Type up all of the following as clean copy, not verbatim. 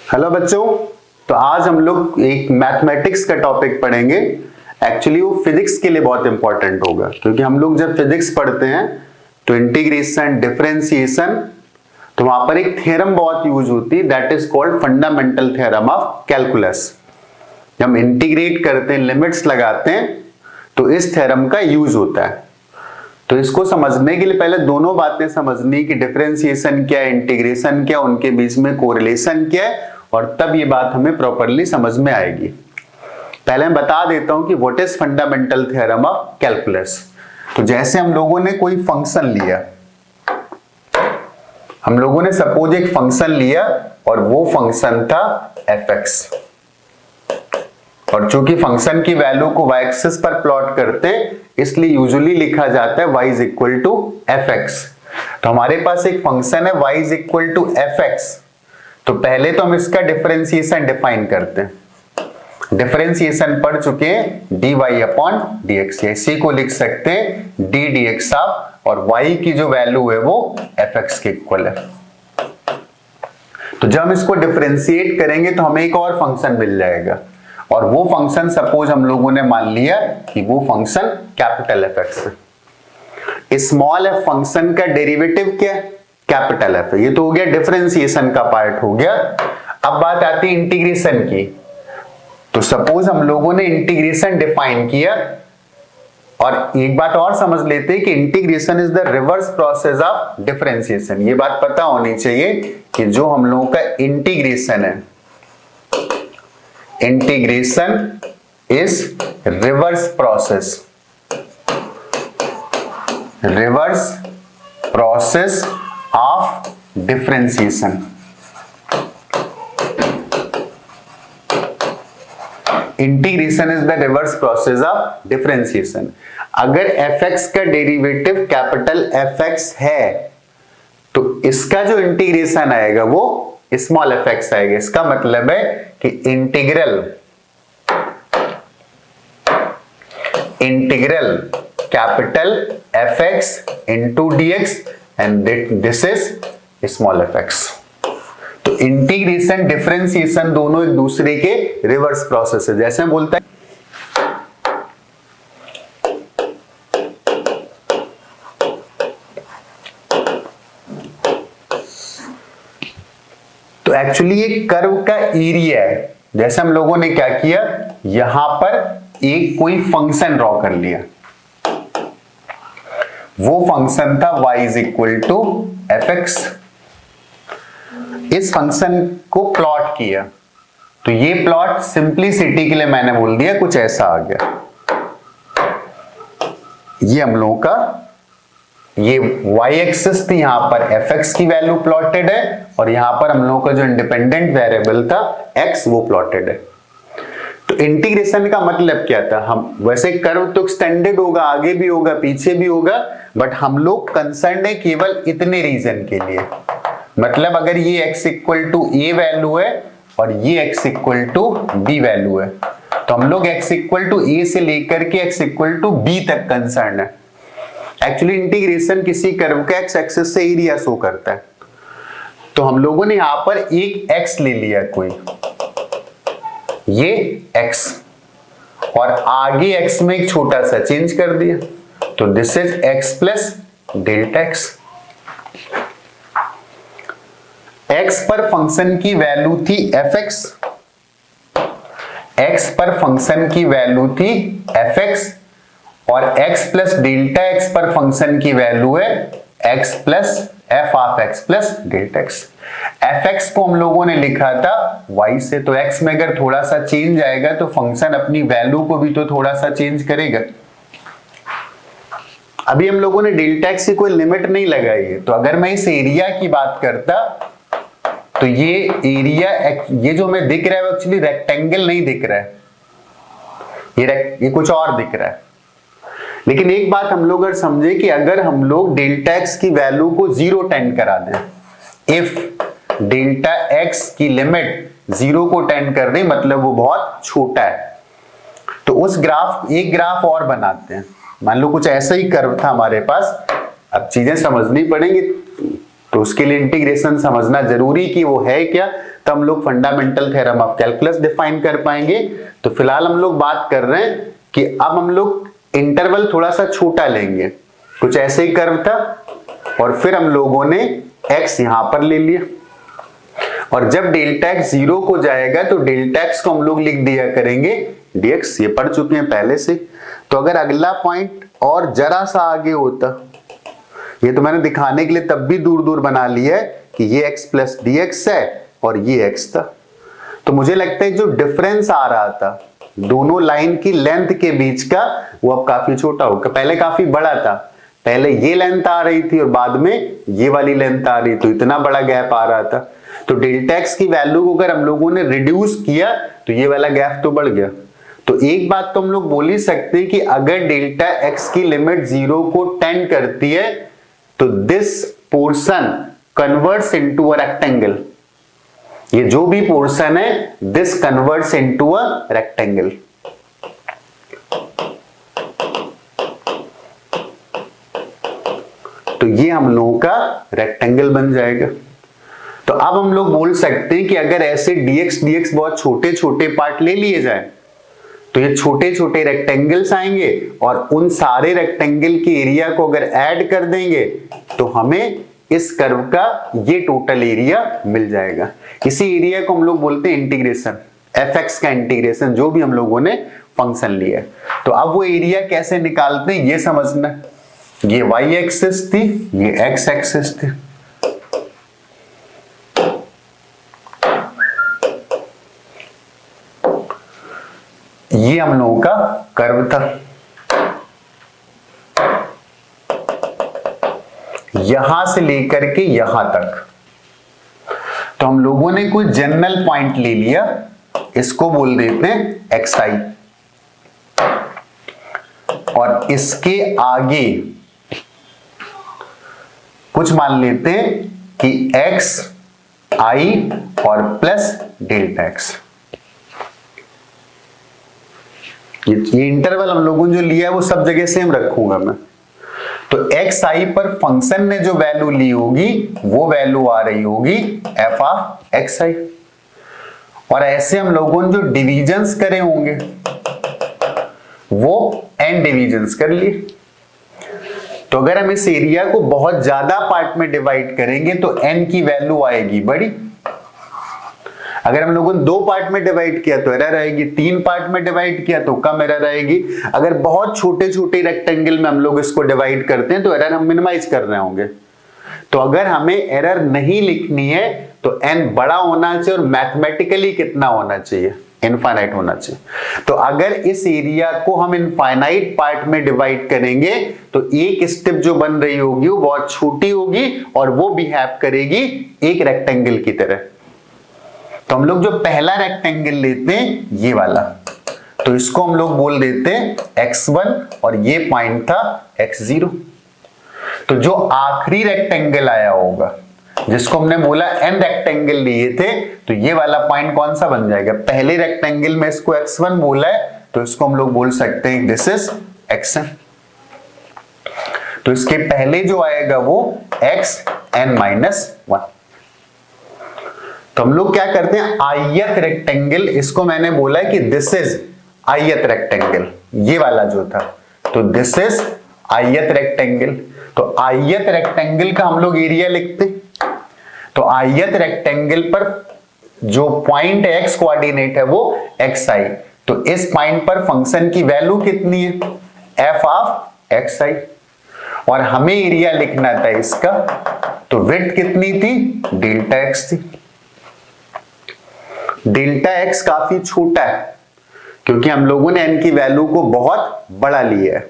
Hello बच्चों। तो आज हम लोग एक मैथमेटिक्स का टॉपिक पढ़ेंगे। एक्चुअली वो फिजिक्स के लिए बहुत इंपॉर्टेंट होगा, क्योंकि हम लोग जब फिजिक्स पढ़ते हैं तो इंटीग्रेशन, डिफरेंशिएशन, तो वहां पर एक थ्योरम बहुत यूज होती है, that is called fundamental theorem of calculus. जब हम इंटीग्रेट करते हैं, लिमिट्स लगाते हैं, तो इस थ्योरम का यूज होता है। तो इसको समझने के लिए पहले दोनों बातें समझनी कि डिफरेंशिएशन क्या है, इंटीग्रेशन क्या, उनके बीच में कोरिलेशन क्या है, और तब ये बात हमें प्रॉपर्ली समझ में आएगी। पहले मैं बता देता हूं कि what is fundamental theorem of calculus. तो जैसे हम लोगों ने कोई फंक्शन लिया, हम लोगों ने सपोज एक फंक्शन लिया और वो फंक्शन था fx, और चूंकि फंक्शन की वैल्यू को y एक्सिस पर प्लॉट करते इसलिए यूजुअली लिखा जाता है y is equal to fx। तो हमारे पास एक फंक्शन है y is equal to fx। तो पहले तो हम इसका डिफरेंशिएशन डिफाइन करते हैं। डिफरेंशिएशन पढ़ चुके हैं dy अपॉन dx, इसी को लिख सकते हैं d dx ऑफ, और y की जो वैल्यू है वो fx के इक्वल है। तो जब हम इसको डिफरेंशिएट करेंगे तो हमें एक और फंक्शन मिल जाएगा, और वो फंक्शन सपोज हम लोगों ने मान लिया कि वो फंक्शन कैपिटल fx है। स्मॉल f फंक्शन का डेरिवेटिव क्या है? Capital f। ये तो हो गया डिफरेंशिएशन का पार्ट हो गया। अब बात आती है इंटीग्रेशन की। तो सपोज हम लोगों ने इंटीग्रेशन डिफाइन किया, और एक बात और समझ लेते हैं कि integration is the reverse process of differentiation. ये बात पता होनी चाहिए कि जो हम लोगों का इंटीग्रेशन है, integration is reverse process of differentiation. Integration is the reverse process of differentiation. अगर fx का डेरिवेटिव कैपिटल fx है तो इसका जो इंटीग्रेशन आएगा वो स्मॉल fx आएगा। इसका मतलब है कि integral capital fx into dx and this is small fx। तो इंटीग्रेशन, डिफरेंशिएशन दोनों एक दूसरे के रिवर्स प्रोसेस है। जैसे हम बोलते हैं तो एक्चुअली ये कर्व का एरिया है। जैसे हम लोगों ने क्या किया, यहां पर एक कोई फंक्शन ड्रॉ कर लिया, वो फंक्शन था y is equal to fx। इस फंक्शन को प्लॉट किया, तो ये प्लॉट सिंपलिसिटी के लिए मैंने बोल दिया कुछ ऐसा आ गया। ये हम लोगों का ये y एक्सिस थी, यहां पर fx की वैल्यू प्लॉटेड है, और यहां पर हम लोगों का जो इंडिपेंडेंट वेरिएबल था x वो प्लॉटेड है। तो इंटीग्रेशन का मतलब क्या था, हम वैसे कर्व तो एक्सटेंडेड होगा, आगे भी होगा पीछे भी होगा, बट हम लोग कंसर्न है केवल इतने रीजन के लिए। मतलब अगर ये x equal to a value है और ये x equal to b value है, तो हम लोग x इक्वल टू a से लेकर के x इक्वल टू b तक कंसर्न है। एक्चुअली इंटीग्रेशन किसी कर्व का x एक्सिस से एरिया शो करता है। तो हम लोगों ने यहां पर एक x ले लिया, कोई ये x, और आगे x में एक छोटा सा चेंज कर दिया, तो this is x plus delta x। x पर फंक्शन की वैल्यू थी fx, x पर फंक्शन की वैल्यू थी fx, और x प्लस डेल्टा x पर फंक्शन की वैल्यू है x plus f of x plus delta x। fx को हम लोगों ने लिखा था y से, तो x में अगर थोड़ा सा चेंज आएगा तो फंक्शन अपनी वैल्यू को भी तो थोड़ा सा चेंज करेगा। अभी हम लोगों ने डेल्टा x की कोई लिमिट नहीं लगाई है, तो अगर मैं इस एरिया की बात करता तो ये एरिया, ये जो हमें दिख रहा है वो एक्चुअली रेक्टेंगल नहीं दिख रहा है, ये कुछ और दिख रहा है। लेकिन एक बात हम लोग अगर समझे कि अगर हम लोग डेल्टा x की वैल्यू को 0 टेंड करा दें, इफ डेल्टा x की लिमिट 0 को टेंड कर दे, मतलब वो बहुत छोटा है, तो उस एक ग्राफ और बनाते हैं। मान लो कुछ ऐसा ही कर्व था हमारे पास, अब चीजें समझनी पड़ेंगी, तो उसके लिए इंटीग्रेशन समझना जरूरी कि वो है क्या, तो हम लोग fundamental theorem of calculus define कर पाएंगे। तो फिलहाल हम लोग बात कर रहे हैं कि अब हम लोग इंटरवल थोड़ा सा छोटा लेंगे, कुछ ऐसे ही कर्व था और फिर हम लोगों ने x यहां पर ले लिया, और जब डेल्टा x 0 को जाएगा तो डेल्टा x को हम लोग लिख दिया करेंगे dx, ये पढ़ चुके हैं पहले से। तो अगर अगला पॉइंट और जरा सा आगे होता, ये तो मैंने दिखाने के लिए तब भी दूर दूर बना लिया है कि ये x प्लस dx है और ये x था, तो मुझे लगता है जो डिफरेंस आ रहा था दोनों लाइन की लेंथ के बीच का, वो अब काफी छोटा होगा। पहले काफी बड़ा था, पहले ये लेंथ आ रही थी और बाद में ये वाली लेंथ आ रही, तो इतना बड़ा गैप आ रहा था। तो डेल्टा x की वैल्यू को अगर हम लोगों ने रिड्यूस किया तो ये वाला गैप तो बढ़ गया। तो एक बात तो हम लोग बोल ही सकते हैं कि अगर डेल्टा x की लिमिट 0 को टेंड करती है तो this portion converts into a rectangle, ये जो भी पोर्शन है this converts into a rectangle. तो ये हम लोगों का रेक्टेंगल बन जाएगा। तो अब हम लोग बोल सकते हैं कि अगर ऐसे dx बहुत छोटे छोटे पार्ट ले लिए जाए तो ये छोटे छोटे रेक्टेंगल्स आएंगे, और उन सारे रेक्टेंगल के एरिया को अगर ऐड कर देंगे तो हमें इस कर्व का ये टोटल एरिया मिल जाएगा। इसी एरिया को हम लोग बोलते हैं इंटीग्रेशन, fx का इंटीग्रेशन, जो भी हम लोगों ने फंक्शन लिया है। तो अब वो एरिया कैसे निकालते हैं ये समझना। ये y एक्सिस थी, ये x एक्सिस थी, ये हम लोगों का कर्व था। यहां से लेकर के यहां तक तो हम लोगों ने कोई जनरल पॉइंट ले लिया, इसको बोल देते हैं xi, और इसके आगे कुछ मान लेते हैं कि xi और प्लस डेल्टा x। ये इंटरवल हम लोगों ने जो लिया है वो सब जगह सेम रखूंगा मैं। तो xi पर फंक्शन ने जो वैल्यू ली होगी वो वैल्यू आ रही होगी f ऑफ xi, और ऐसे हम लोगों ने जो डिविजन्स करे होंगे वो n डिविजन्स कर लिए। तो अगर हम इस एरिया को बहुत ज्यादा पार्ट में डिवाइड करेंगे तो n की वैल्यू आएगी बड़ी। अगर हम लोगों ने 2 पार्ट में डिवाइड किया तो एरर आएगी, 3 पार्ट में डिवाइड किया तो कम एरर आएगी। अगर बहुत छोटे छोटे रेक्टेंगल में हम लोग इसको डिवाइड करते हैं तो एरर हम मिनिमाइज कर रहे होंगे। तो अगर हमें एरर नहीं लिखनी है तो n बड़ा होना चाहिए, और मैथमेटिकली कितना होना चाहिए, इनफाइनाइट होना चाहिए। तो अगर इस एरिया को हम इनफाइनाइट पार्ट में डिवाइड करेंगे तो एक स्टेप जो बन रही होगी वो बहुत छोटी होगी और वो बिहेव करेगी एक रेक्टेंगल की तरह। तो हम लोग जो पहला रेक्टेंगल लेते हैं ये वाला, तो इसको हम लोग बोल देते हैं x1 और ये पॉइंट था x0। तो जो आखिरी रेक्टेंगल आया होगा जिसको हमने बोला n रेक्टेंगल लिए थे, तो ये वाला पॉइंट कौन सा बन जाएगा। पहले रेक्टेंगल में इसको x1 बोला है तो इसको हम लोग बोल सकते हैं दिस इज xn। तो इसके पहले जो आएगा वो xn-1। तो हम लोग क्या करते हैं, आयत रेक्टेंगल, इसको मैंने बोला है कि दिस इज आयत रेक्टेंगल, ये वाला जो था, तो दिस इज आयत रेक्टेंगल। तो आयत रेक्टेंगल का हम लोग एरिया लिखते हैं। तो आयत रेक्टेंगल पर जो पॉइंट x कोऑर्डिनेट है वो xi, तो इस पॉइंट पर फंक्शन की वैल्यू कितनी है, f ऑफ xi, और हमें एरिया लिखना था इसका, तो विड्थ कितनी थी, डेल्टा x थी। डेल्टा x काफी छोटा है क्योंकि हम लोगों ने n की वैल्यू को बहुत बड़ा लिया है।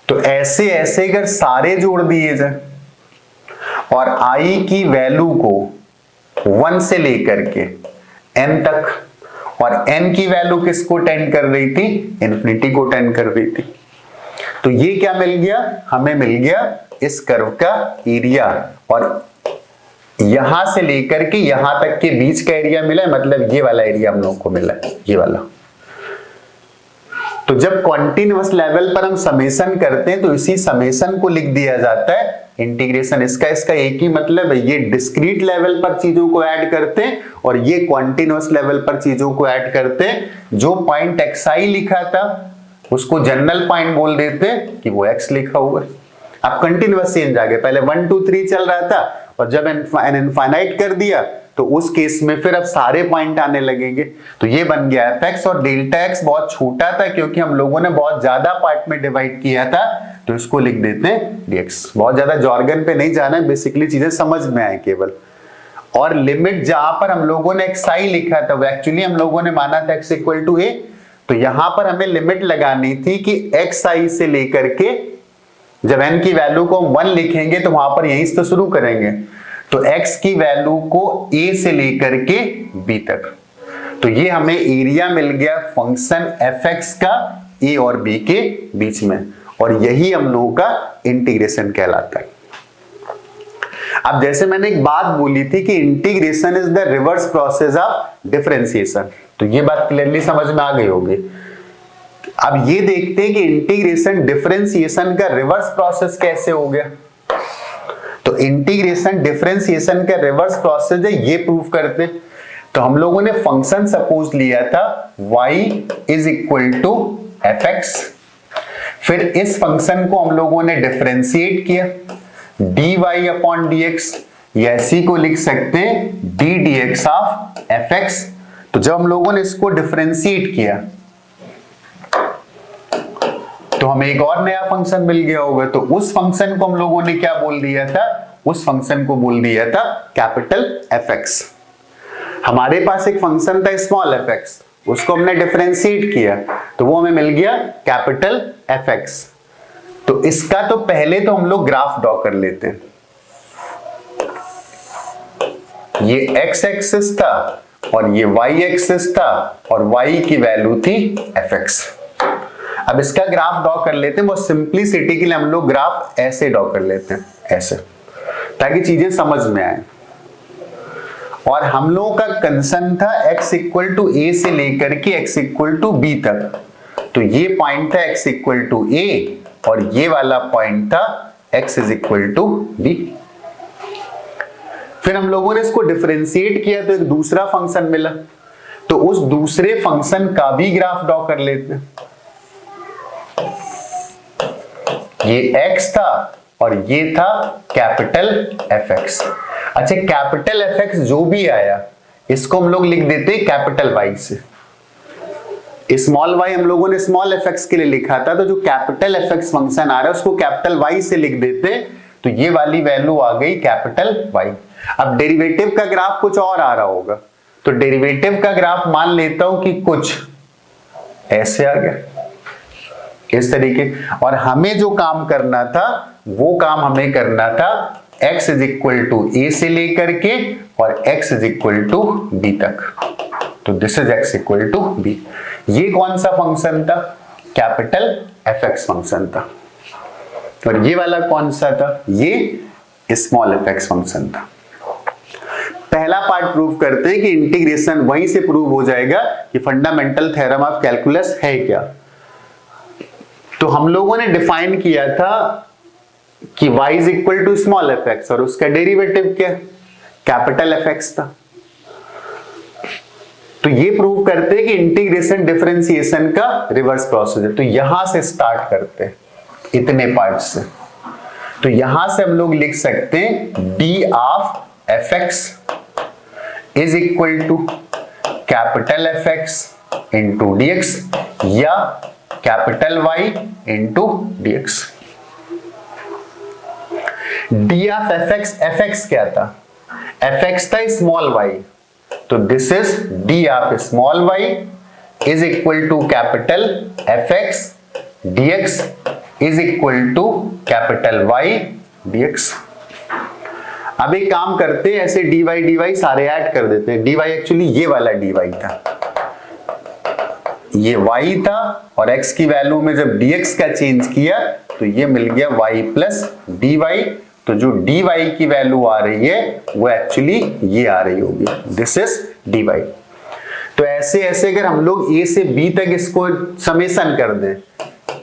तो ऐसे ऐसे अगर सारे जोड़ दिए जाए और i की वैल्यू को 1 से लेकर के n तक, और n की वैल्यू किसको टेंड कर रही थी, इन्फिनिटी को टेंड कर रही थी, तो ये क्या मिल गया, हमें मिल गया इस कर्व का एरिया, और यहां से लेकर के यहां तक के बीच का एरिया मिला है, मतलब ये वाला एरिया हम लोगों को मिला है, ये वाला। तो जब कॉन्टिन्यूअस लेवल पर हम समेशन करते हैं तो इसी समेशन को लिख दिया जाता है इंटीग्रेशन। इसका एक ही मतलब है, ये डिस्क्रीट लेवल पर चीजों को ऐड करते हैं और ये कॉन्टिन्यूअस लेवल पर चीजों को ऐड करते हैं। जो पॉइंट xi लिखा था उसको जनरल पॉइंट बोल देते हैं कि वो x लिखा हुआ है। अब कंटिन्यूअस चेंज आ गया, पहले 1 2 3 चल रहा था और जब इनफाइनाइट कर दिया तो उस केस में फिर अब सारे पॉइंट आने लगेंगे। तो ये बन गया fx और डेल्टा x बहुत छोटा था क्योंकि हम लोगों ने बहुत ज्यादा पार्ट में डिवाइड किया था, तो इसको लिख देते हैं dx। बहुत ज्यादा जॉर्गन पे नहीं जाना है, बेसिकली चीजें समझ में आए केवल। और लिमिट जहां पर हम लोगों ने xi लिखा था वो एक्चुअली हम लोगों ने माना था x इक्वल टू a, तो यहां पर हमें लिमिट लगानी थी कि xi से लेकर के जब n की वैल्यू को हम 1 लिखेंगे तो वहां पर यहीं से तो शुरू करेंगे, तो x की वैल्यू को a से लेकर के b तक। तो ये हमें एरिया मिल गया फंक्शन fx का a और b के बीच में, और यही हम लोगों का इंटीग्रेशन कहलाता है। अब जैसे मैंने एक बात बोली थी कि integration is the reverse process of differentiation, तो ये बात क्लियरली समझ में आ गई होगी। अब ये देखते हैं कि इंटीग्रेशन डिफरेंशिएशन का रिवर्स प्रोसेस कैसे हो गया। तो इंटीग्रेशन डिफरेंशिएशन का रिवर्स प्रोसेस है, ये प्रूव करते। तो हम लोगों ने फंक्शन सपोज लिया था y is equal to fx, फिर इस फंक्शन को हम लोगों ने डिफरेंशिएट किया dy अपॉन dx, या इसी को लिख सकते हैं d dx ऑफ fx। तो जब हम लोगों ने इसको डिफरेंशिएट किया तो हमें एक और नया फंक्शन मिल गया होगा, तो उस फंक्शन को हम लोगों ने क्या बोल दिया था, उस फंक्शन को बोल दिया था कैपिटल fx। हमारे पास एक फंक्शन था स्मॉल fx, उसको हमने डिफरेंशिएट किया तो वो हमें मिल गया कैपिटल fx। तो इसका तो पहले तो हम लोग ग्राफ ड्रॉ कर लेते हैं। ये x एक्सिस था और ये y एक्सिस था और y की वैल्यू थी fx। अब इसका ग्राफ ड्रॉ कर लेते हैं, बहुत सिंपलिसिटी के लिए हम लोग ग्राफ ऐसे ड्रॉ कर लेते हैं, ऐसे, ताकि चीजें समझ में आए। और हम लोगों का कंसर्न था x इक्वल टू a से लेकर के x इक्वल टू b तक, तो ये पॉइंट था x इक्वल टू a और ये वाला पॉइंट था x is equal to b। फिर हम लोगों ने इसको डिफरेंशिएट किया तो एक दूसरा फंक्शन मिला, तो उस दूसरे फंक्शन का भी ग्राफ ड्रॉ कर लेते हैं। ये x था और ये था कैपिटल fx। अच्छा, कैपिटल fx जो भी आया इसको हम लोग लिख देते हैं कैपिटल y से। स्मॉल y हम लोगों ने स्मॉल fx के लिए लिखा था, तो जो कैपिटल fx फंक्शन आ रहा है उसको कैपिटल y से लिख देते, तो ये वाली वैल्यू आ गई कैपिटल y। अब डेरिवेटिव का ग्राफ कुछ और आ रहा होगा, तो डेरिवेटिव का ग्राफ मान लेता हूं कि कुछ ऐसे आ गया, इस तरीके। और हमें जो काम करना था वो काम हमें करना था x is equal to a से लेकर के और x is equal to b तक, तो this is x equal to b। ये कौन सा फंक्शन था, कैपिटल fx फंक्शन था। और ये वाला कौन सा था, ये स्मॉल fx फंक्शन था। पहला पार्ट प्रूव करते हैं कि इंटीग्रेशन वहीं से प्रूव हो जाएगा कि फंडामेंटल थ्योरम ऑफ कैलकुलस है क्या। तो हम लोगों ने डिफाइन किया था कि y is equal to small fx और उसका डेरिवेटिव क्या, कैपिटल fx था। तो ये प्रूव करते हैं कि इंटीग्रेशन डिफरेंशिएशन का रिवर्स प्रोसेस है। तो यहां से स्टार्ट करते हैं इतने पार्ट से, तो यहां से हम लोग लिख सकते हैं d of fx is equal to capital fx into dx या capital y into dx। d of fx क्या था, fx था स्मॉल y, तो this is d of small y is equal to capital fx dx is equal to capital y dx। अब एक काम करते हैं, ऐसे dy सारे ऐड कर देते हैं। dy एक्चुअली ये वाला dy था, ये y था और x की वैल्यू में जब dx का चेंज किया तो ये मिल गया y प्लस dy। तो जो dy की वैल्यू आ रही है वो एक्चुअली ये आ रही होगी, दिस इज dy। तो ऐसे ऐसे अगर हम लोग a से b तक इसको समेशन कर दें,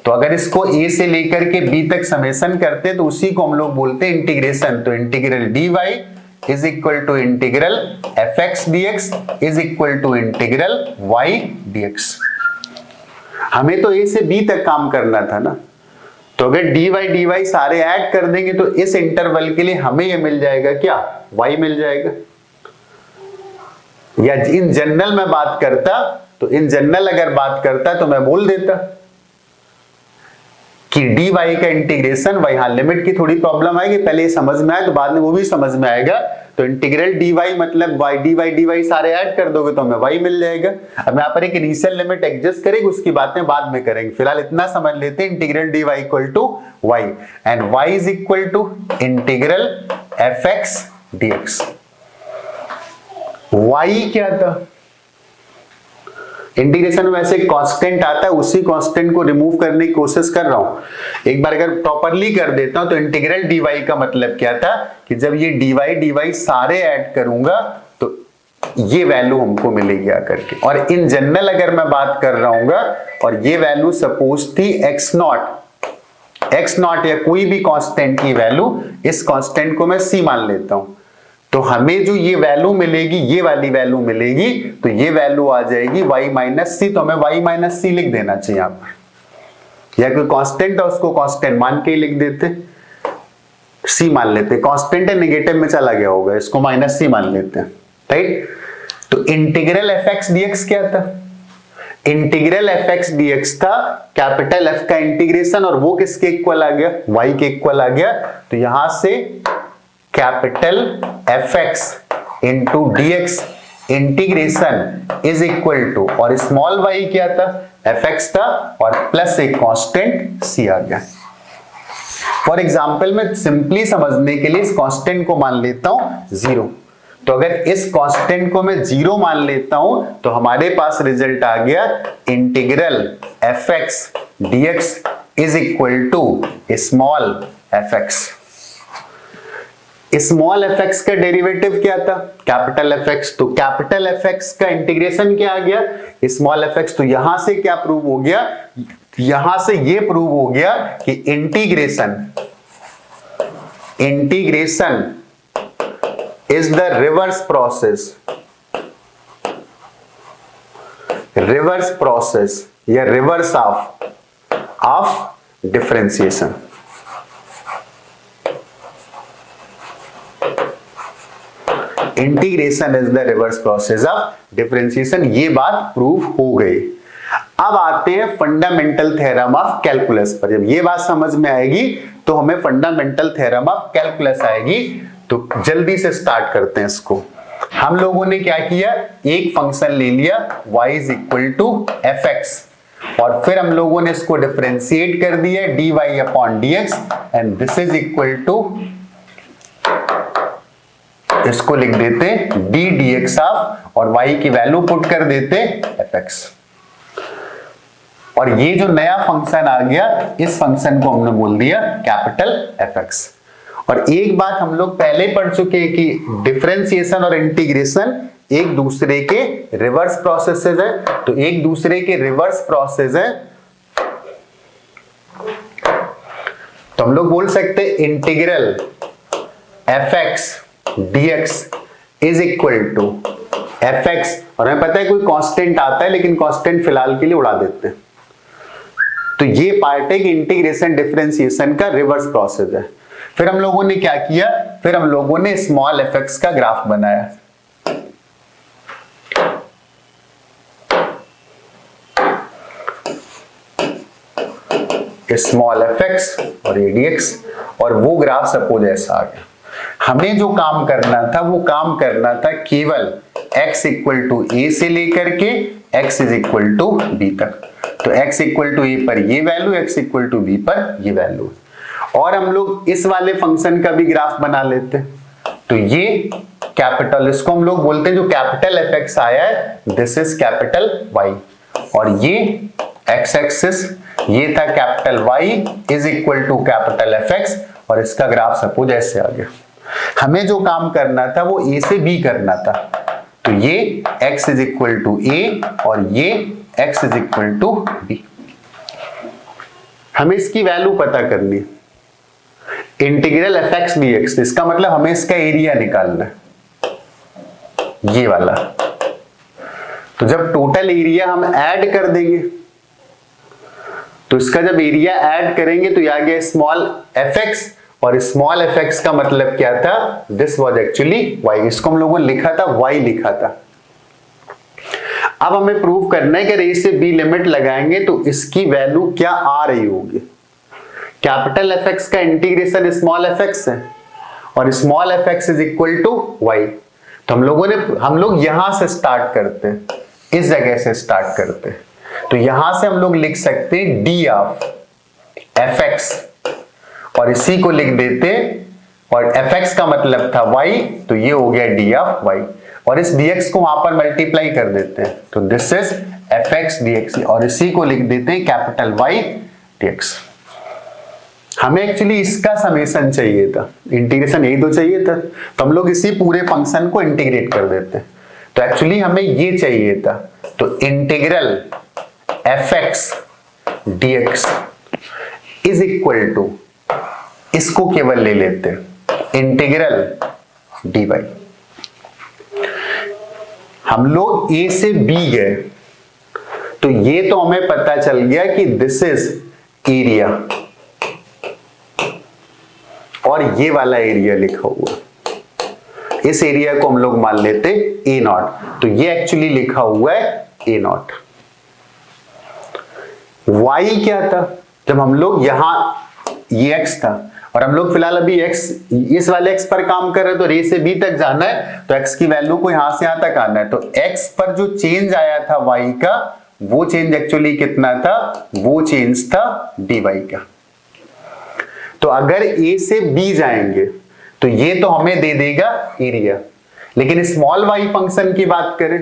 तो अगर इसको a से लेकर के b तक समेशन करते हैं तो उसी को हम लोग बोलते हैं इंटीग्रेशन। तो integral dy is equal to integral fx dx is equal to integral y dx। हमें तो a से b तक काम करना था ना, तो अगर dy सारे ऐड कर देंगे तो इस इंटरवल के लिए हमें ये मिल जाएगा क्या, y मिल जाएगा। या इन जनरल में बात करता, तो इन जनरल अगर बात करता तो मैं बोल देता कि dy का इंटीग्रेशन, वही हाँ लिमिट की थोड़ी प्रॉब्लम आएगी, पहले ये समझ में आए तो बाद में वो भी समझ में आएगा। तो इंटीग्रल dy मतलब y, dy सारे ऐड कर दोगे तो हमें y मिल जाएगा। अब यहाँ पर एक इनिशियल लिमिट एडजस्ट करेंगे, उसकी बातें बाद में करेंगे, फिलहाल इतना समझ लेते हैं integral dy equal to y and y is equal to integral fx dx। y क्या था, इंटीग्रेशन में वैसे कांस्टेंट आता है, उसी कांस्टेंट को रिमूव करने की कोशिश कर रहा हूं। एक बार अगर प्रॉपरली कर देता हूं तो इंटीग्रल dy का मतलब क्या था कि जब ये dy सारे ऐड करूंगा तो ये वैल्यू हमको मिलेगी आकर के। और इन जनरल अगर मैं बात कर रहा हूं और ये वैल्यू सपोज थी x0 या कोई भी कांस्टेंट की वैल्यू, इस कांस्टेंट को मैं c मान लेता हूं, तो हमें जो ये वैल्यू मिलेगी, ये वाली वैल्यू मिलेगी, तो ये वैल्यू आ जाएगी y माइनस सी। तो हमें y माइनस सी लिख देना चाहिए यहां पर, या कोई कांस्टेंट है उसको कांस्टेंट मान के ही लिख देते, c मान लेते, कांस्टेंट है नेगेटिव में चला गया होगा, इसको माइनस सी मान लेते हैं, राइट। तो इंटीग्रल fx dx क्या था, इंटीग्रल fx dx था कैपिटल F का इंटीग्रेशन, और वो किसके इक्वल आ गया, y के इक्वल आ गया। तो यहां से capital fx into dx integration is equal to, और स्मॉल y क्या था, fx था, और प्लस एक कांस्टेंट c आ गया। फॉर एग्जांपल मैं सिंपली समझने के लिए इस कांस्टेंट को मान लेता हूं 0। तो अगर इस कांस्टेंट को मैं 0 मान लेता हूं तो हमारे पास रिजल्ट आ गया integral fx dx is equal to small fx। Small fx का डेरिवेटिव क्या था, कैपिटल fx। तो कैपिटल fx का इंटीग्रेशन क्या आ गया, स्मॉल fx। तो यहां से क्या प्रूव हो गया, यहां से ये प्रूव हो गया कि integration is the reverse process या reverse of differentiation. Integration is the reverse process of differentiation, ये बात प्रूव हो गई। अब आते हैं फंडामेंटल थ्योरम ऑफ कैलकुलस पर। जब ये बात समझ में आएगी तो हमें फंडामेंटल थ्योरम ऑफ कैलकुलस आएगी। तो जल्दी से स्टार्ट करते हैं इसको। हम लोगों ने क्या किया, एक फंक्शन ले लिया y is equal to fx, और फिर हम लोगों ने इसको डिफरेंशिएट कर दिया dy upon dx, and this is equal to, इसको लिख देते d dx ऑफ, और y की वैल्यू पुट कर देते fx। और ये जो नया फंक्शन आ गया, इस फंक्शन को हमने बोल दिया कैपिटल fx। और एक बात हम लोग पहले पढ़ चुके हैं कि डिफरेंशिएशन और इंटीग्रेशन एक दूसरे के रिवर्स प्रोसेसेस है। तो एक दूसरे के रिवर्स प्रोसेस है, तो हम लोग बोल सकते हैं integral fx dx is equal to fx, और हमें पता है कोई कांस्टेंट आता है, लेकिन कांस्टेंट फिलहाल के लिए उड़ा देते हैं। तो ये पार्ट है कि इंटीग्रेशन डिफरेंशिएशन का रिवर्स प्रोसेस है। फिर हम लोगों ने क्या किया, फिर हम लोगों ने स्मॉल fx का ग्राफ बनाया। स्मॉल fx और dx, और वो ग्राफ सपोज ऐसा आ गया। हमें जो काम करना था वो काम करना था केवल x इक्वल टू a से लेकर के x is equal to b तक। तो x इक्वल टू a पर ये value, x equal to b पर ये वैल्यू। और हम लोग इस वाले फंक्शन का भी ग्राफ बना लेते। तो ये कैपिटल, इसको हम लोग बोलते हैं जो कैपिटल fx आया है, दिस इज कैपिटल y, और ये x एक्सिस ये था capital y is equal to capital fx, और इसका ग्राफ सपोज ऐसे आ गया। हमें जो काम करना था वो a से b करना था। तो ये x is equal to A और ये x is equal to B. हमें इसकी वैल्यू पता करनी है, integral F X D X, इसका मतलब हमें इसका एरिया निकालना है, ये वाला। तो जब टोटल एरिया हम ऐड कर देंगे, तो इसका जब एरिया ऐड करेंगे तो ये आ गया स्मॉल एफ एक्स, और स्मॉल एफ एक्स का मतलब क्या था, दिस वाज एक्चुअली y, इसको हम लोगों ने लिखा था y लिखा था। अब हमें प्रूव करना है कि a से b लिमिट लगाएंगे तो इसकी वैल्यू क्या आ रही होगी। कैपिटल एफ एक्स का इंटीग्रेशन स्मॉल एफ एक्स है और small F X is equal to y। तो हम लोग यहां से स्टार्ट करते हैं, इस जगह से स्टार्ट करते हैं। तो यहां से हम लोग लिख सकते हैं डी ऑफ एफ एक्स और इसी को लिख देते, और एफ एक्स का मतलब था y, तो ये हो गया डी ऑफ y, और इस dx को वहां पर मल्टीप्लाई कर देते हैं, तो this is F X dx, और इसी को लिख देते हैं कैपिटल Y dx। हमें एक्चुअली इसका समेशन चाहिए था, इंटीग्रेशन यही तो चाहिए था, तो हम लोग इसी पूरे फंक्शन को इंटीग्रेट कर देते हैं। तो एक्चुअली हमें ये चाहिए था, तो integral F X dx is equal to, इसको केवल ले लेते हैं इंटीग्रल dy। हम लोग a से b गए, तो ये तो हमें पता चल गया कि दिस इज एरिया, और ये वाला एरिया लिखा हुआ, इस एरिया को हम लोग मान लेते a नॉट, तो ये एक्चुअली लिखा हुआ है a नॉट। y क्या था, जब हम लोग यहां ये x था और हम लोग फिलहाल अभी x, इस वाले x पर काम कर रहे हैं, तो a से b तक जाना है, तो x की वैल्यू को यहां से यहां तक आना है। तो x पर जो चेंज आया था y का, वो चेंज एक्चुअली कितना था, वो चेंज था dy का। तो अगर a से b जाएंगे तो ये तो हमें दे देगा एरिया, लेकिन स्मॉल y फंक्शन की बात करें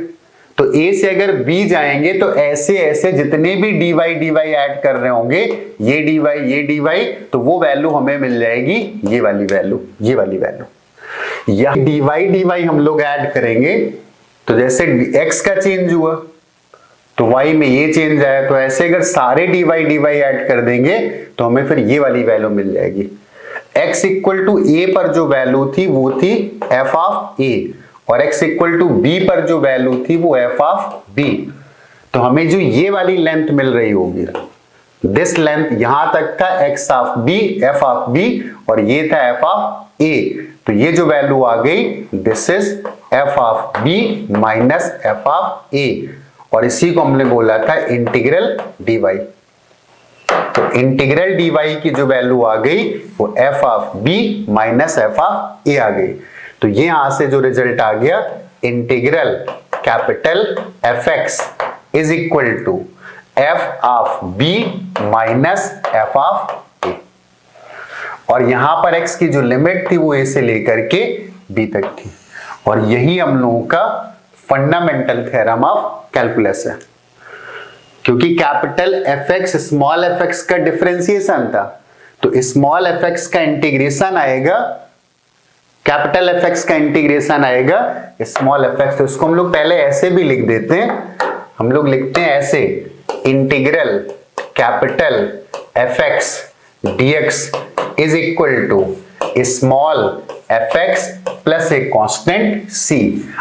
तो a से अगर b जाएंगे तो ऐसे ऐसे जितने भी dy ऐड कर रहे होंगे, ये dy, तो वो वैल्यू हमें मिल जाएगी, ये वाली वैल्यू, ये वाली वैल्यू। या dy हम लोग ऐड करेंगे, तो जैसे x का चेंज हुआ तो y में ये चेंज आया, तो ऐसे अगर सारे dy ऐड कर देंगे तो हमें फिर ये वाली वैल्यू मिल जाएगी। x इक्वल टू a पर जो वैल्यू थी वो थी f ऑफ a, और x इक्वल टू b पर जो वैल्यू थी वो f ऑफ b। तो हमें जो ये वाली लेंथ मिल रही होगी, दिस लेंथ यहां तक था x of b, f of b, और ये था f ऑफ a, तो ये जो वैल्यू आ गई, this is f of b minus f of a, और इसी को हमने बोला था इंटीग्रल dy। तो इंटीग्रल dy की जो वैल्यू आ गई वो f of b minus f of a आ गई। तो ये यहां से जो रिजल्ट आ गया, integral capital F X is equal to F of b minus F of a, और यहां पर x की जो लिमिट थी वो a से लेकर के b तक थी, और यही हम लोगों का फंडामेंटल थ्योरम ऑफ कैलकुलस है। क्योंकि capital F x small F X का डिफरेंशिएशन था, तो स्मॉल एफ एक्स का इंटीग्रेशन आएगा, कैपिटल एफ एक्स का इंटीग्रेशन आएगा स्मॉल एफ एक्स। तो इसको हम लोग पहले ऐसे भी लिख देते हैं, हम लोग लिखते हैं ऐसे, integral capital F X dx is equal to small F X plus a constant c।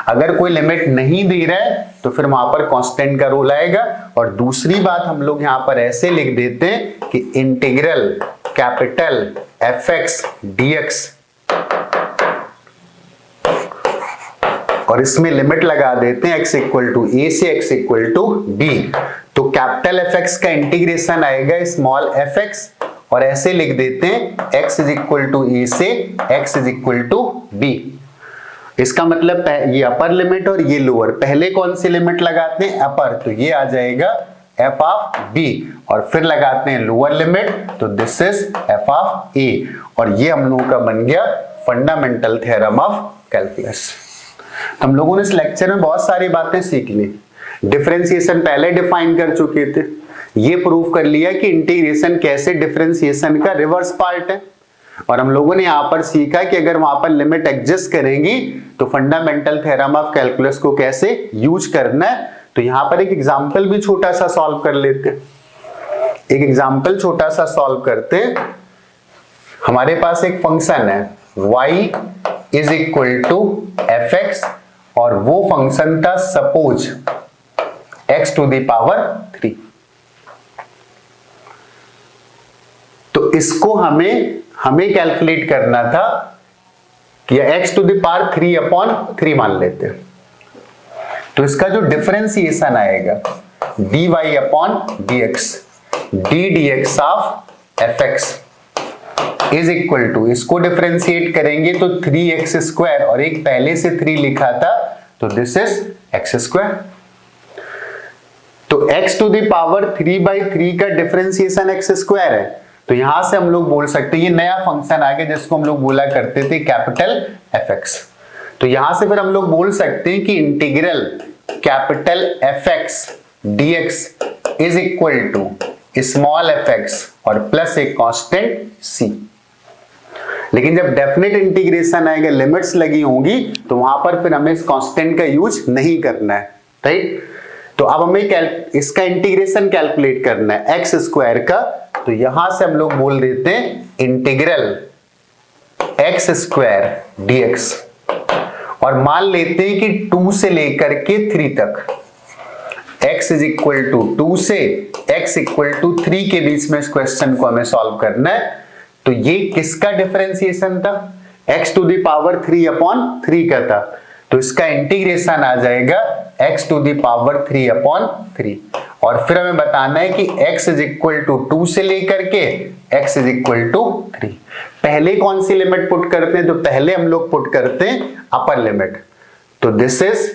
अगर कोई लिमिट नहीं दे रहा है तो फिर वहां पर कांस्टेंट का रोल आएगा। और दूसरी बात हम लोग यहां पर ऐसे लिख देते हैं कि integral capital F X dx, और इसमें लिमिट लगा देते हैं x इक्वल टू a से x इक्वल टू b। तो कैपिटल एफ एक्स का इंटीग्रेशन आएगा स्मॉल एफ एक्स, और ऐसे लिख देते हैं x is equal to a से x is equal to b। इसका मतलब ये अपर लिमिट और ये लोअर, पहले कौन सी लिमिट लगाते हैं, अपर, तो ये आ जाएगा f ऑफ b, और फिर लगाते हैं लोअर लिमिट, तो this is f of a, और ये हम लोगों का बन गया फंडामेंटल थ्योरम ऑफ कैलकुलस। हम लोगों ने इस लेक्चर में बहुत सारी बातें सीख ली। डिफरेंशिएशन पहले डिफाइन कर चुके थे, ये प्रूव कर लिया कि इंटीग्रेशन कैसे डिफरेंशिएशन का रिवर्स पार्ट है। और हम लोगों ने यहां पर सीखा कि अगर वहां पर लिमिट एग्जिस्ट करेंगी तो फंडामेंटल थ्योरम ऑफ कैलकुलस को कैसे यूज करना है। तो यहां पर एक एग्जांपल भी छोटा सा सॉल्व कर लेते हैं। एक एग्जांपल छोटा सा सॉल्व करते हैं। हमारे पास एक फंक्शन है y is equal to F X और वो फंक्शन था suppose x to the power 3। तो इसको हमें कैलकुलेट करना था कि x to the power 3 upon 3 मान लेते हैं। तो इसका जो डिफरेंशिएशन आएगा dy upon dx d dx of fx is equal to, इसको डिफरेंशिएट करेंगे तो 3x स्क्वायर और एक पहले से 3 लिखा था तो दिस इज x स्क्वायर। तो x टू द पावर 3/3 का डिफरेंशिएशन x स्क्वायर है। तो यहां से हम लोग बोल सकते हैं ये नया फंक्शन आ गया जिसको हम लोग बोला करते थे कैपिटल fx। तो यहां से फिर हम लोग बोल सकते हैं कि integral capital fx dx is equal to small fx और प्लस एक कांस्टेंट c। लेकिन जब डेफिनेट इंटीग्रेशन आएगा, लिमिट्स लगी होंगी, तो वहां पर फिर हमें इस कांस्टेंट का यूज नहीं करना है, राइट। तो अब हमें इसका इंटीग्रेशन कैलकुलेट करना है एक्स स्क्वायर का। तो यहां से हम लोग बोल देते हैं इंटीग्रल एक्स स्क्वायर dx और मान लेते हैं कि 2 से लेकर के 3 तक x इज इक्वल टू 2 से x इक्वल टू 3 के बीच में इस क्वेश्चन को हमें सॉल्व करना है। तो ये किसका डिफरेंशिएशन था, x to the power 3 upon 3 का था। तो इसका इंटीग्रेशन आ जाएगा x to the power 3 upon 3 और फिर हमें बताना है कि x इज इक्वल टू 2 से लेकर के x इज इक्वल टू 3। पहले कौन सी लिमिट पुट करते हैं, तो पहले हम लोग पुट करते हैं अपर लिमिट। तो this is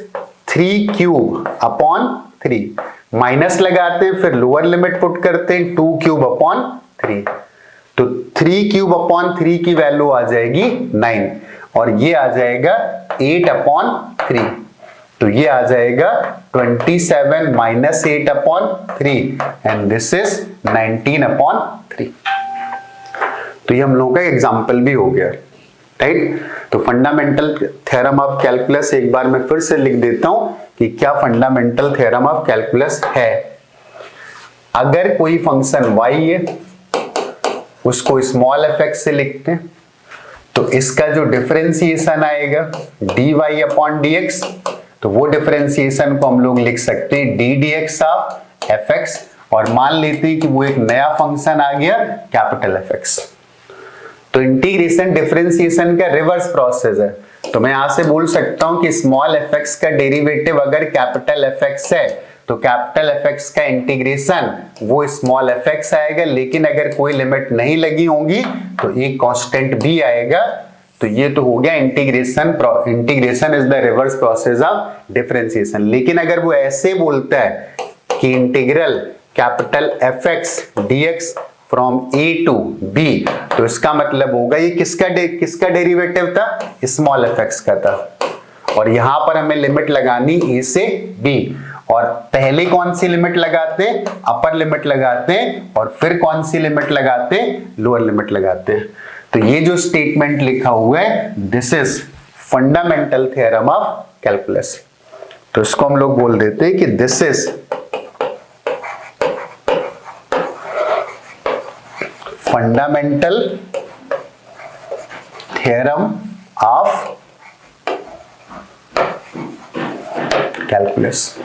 3 cube upon 3 minus लगाते हैं, फिर लोअर लिमिट पुट करते हैं 2 क्यूब अपॉन 3। तो 3 क्यूब अपॉन 3 की वैल्यू आ जाएगी 9 और ये आ जाएगा 8 अपॉन 3। तो ये आ जाएगा 27 minus 8 upon 3 and this is 19 upon 3। तो ये हम लोगों का एग्जाम्पल भी हो गया, राइट। तो फंडामेंटल थ्योरम ऑफ कैलकुलस एक बार मैं फिर से लिख देता हूं कि क्या फंडामेंटल थ्योरम ऑफ कैलकुलस है। अगर कोई फंक्शन y है उसको स्मॉल fx से लिखते हैं, तो इसका जो डिफरेंशिएशन आएगा dy अपॉन dx, तो वो डिफरेंशिएशन को हम लोग लिख सकते हैं d dx ऑफ fx और मान लेते हैं कि वो एक नया फंक्शन आ गया कैपिटल fx। तो इंटीग्रेशन डिफरेंशिएशन का रिवर्स प्रोसेस है। तो मैं यहां से बोल सकता हूं कि स्मॉल fx का डेरिवेटिव अगर कैपिटल fx है तो कैपिटल fx का इंटीग्रेशन वो स्मॉल fx आएगा, लेकिन अगर कोई लिमिट नहीं लगी होंगी तो एक कांस्टेंट भी आएगा। तो ये तो हो गया integration. Integration is the reverse process of differentiation. लेकिन अगर वो ऐसे बोलता है कि integral capital fx dx from a to b, तो इसका मतलब होगा ये किसका डेरिवेटिव था, स्मॉल fx का था। और यहां पर हमें लिमिट लगानी a से b और पहले कौन सी लिमिट लगाते हैं, अपर लिमिट लगाते हैं और फिर कौन सी लिमिट लगाते हैं, लोअर लिमिट लगाते हैं। तो ये जो स्टेटमेंट लिखा हुआ है this is fundamental theorem of calculus. तो इसको हम लोग बोल देते हैं कि this is fundamental theorem of calculus.